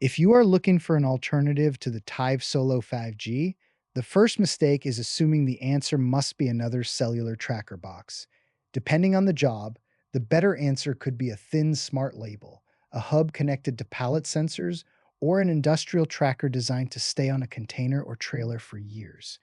If you are looking for an alternative to the Tive Solo 5G, the first mistake is assuming the answer must be another cellular tracker box. Depending on the job, the better answer could be a thin smart label, a hub connected to pallet sensors, or an industrial tracker designed to stay on a container or trailer for years.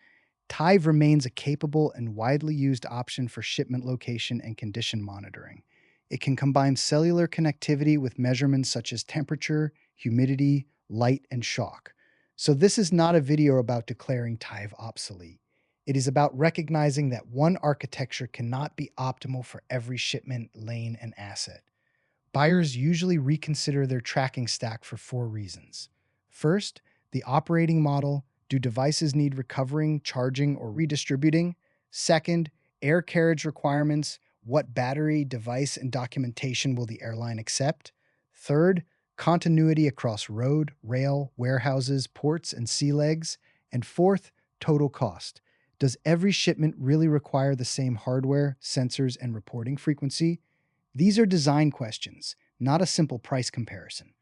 Tive remains a capable and widely used option for shipment location and condition monitoring. It can combine cellular connectivity with measurements such as temperature, humidity, light, and shock. So, this is not a video about declaring Tive obsolete. It is about recognizing that one architecture cannot be optimal for every shipment, lane, and asset. Buyers usually reconsider their tracking stack for four reasons. First, the operating model. Do devices need recovering, charging, or redistributing? Second, air carriage requirements. What battery, device, and documentation will the airline accept? Third, continuity across road, rail, warehouses, ports, and sea legs. And fourth, total cost. Does every shipment really require the same hardware, sensors, and reporting frequency? These are design questions, not a simple price comparison.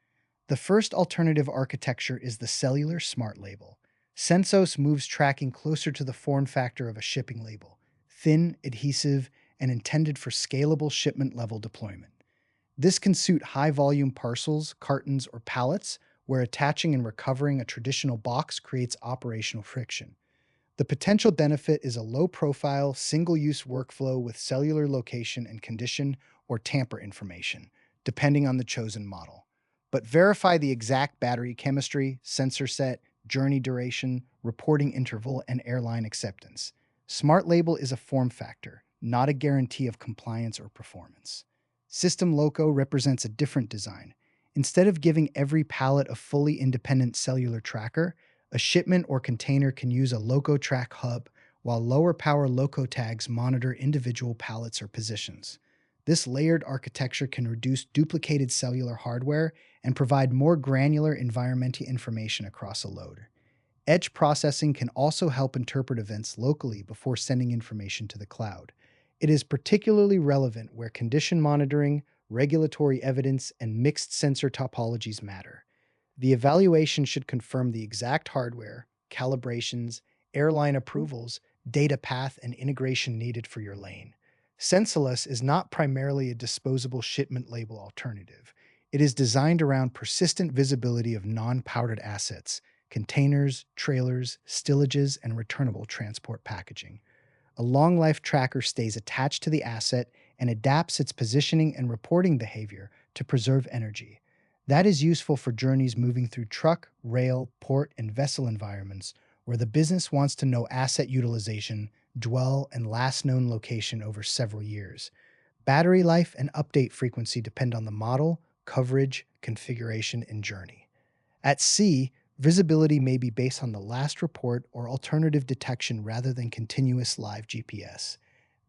The first alternative architecture is the cellular smart label. Sensos moves tracking closer to the form factor of a shipping label, thin, adhesive, and intended for scalable shipment level deployment. This can suit high volume parcels, cartons, or pallets, where attaching and recovering a traditional box creates operational friction. The potential benefit is a low profile, single use workflow with cellular location and condition or tamper information, depending on the chosen model. But verify the exact battery chemistry, sensor set, journey duration, reporting interval, and airline acceptance. Smart Label is a form factor, not a guarantee of compliance or performance. System Loco represents a different design. Instead of giving every pallet a fully independent cellular tracker, a shipment or container can use a Loco Track hub, while lower power Loco tags monitor individual pallets or positions. This layered architecture can reduce duplicated cellular hardware and provide more granular environmental information across a load. Edge processing can also help interpret events locally before sending information to the cloud. It is particularly relevant where condition monitoring, regulatory evidence, and mixed sensor topologies matter. The evaluation should confirm the exact hardware, calibrations, airline approvals, data path, and integration needed for your lane. Sensolus is not primarily a disposable shipment label alternative. It is designed around persistent visibility of non-powdered assets, containers, trailers, stillages, and returnable transport packaging. A long-life tracker stays attached to the asset and adapts its positioning and reporting behavior to preserve energy. That is useful for journeys moving through truck, rail, port, and vessel environments where the business wants to know asset utilization, dwell, and last known location over several years. Battery life and update frequency depend on the model, coverage, configuration, and journey. At sea, visibility may be based on the last report or alternative detection rather than continuous live GPS.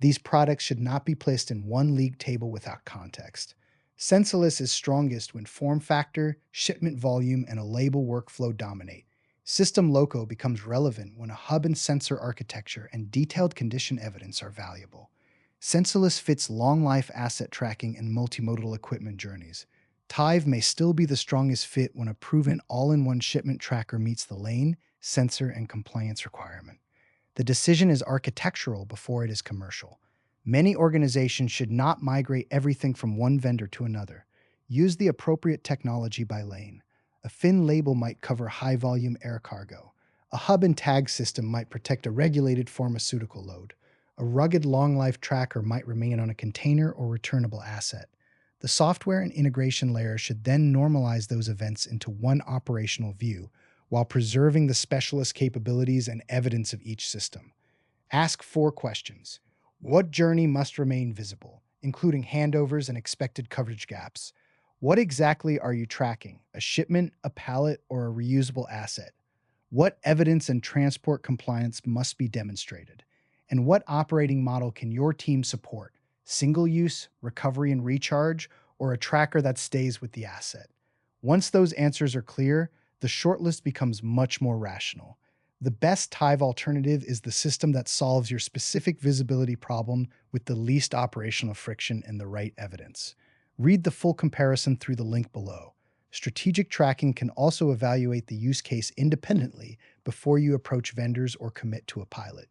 These products should not be placed in one league table without context. Sensolus is strongest when form factor, shipment volume, and a label workflow dominate. System Loco becomes relevant when a hub and sensor architecture and detailed condition evidence are valuable. Sensolus fits long-life asset tracking and multimodal equipment journeys. Tive may still be the strongest fit when a proven all-in-one shipment tracker meets the lane, sensor, and compliance requirement. The decision is architectural before it is commercial. Many organizations should not migrate everything from one vendor to another. Use the appropriate technology by lane. A fin label might cover high-volume air cargo. A hub and tag system might protect a regulated pharmaceutical load. A rugged long-life tracker might remain on a container or returnable asset. The software and integration layer should then normalize those events into one operational view, while preserving the specialist capabilities and evidence of each system. Ask four questions. What journey must remain visible, including handovers and expected coverage gaps? What exactly are you tracking, a shipment, a pallet, or a reusable asset? What evidence and transport compliance must be demonstrated? And what operating model can your team support? Single use, recovery and recharge, or a tracker that stays with the asset? Once those answers are clear, the shortlist becomes much more rational. The best Tive alternative is the system that solves your specific visibility problem with the least operational friction and the right evidence. Read the full comparison through the link below. Strategic tracking can also evaluate the use case independently before you approach vendors or commit to a pilot.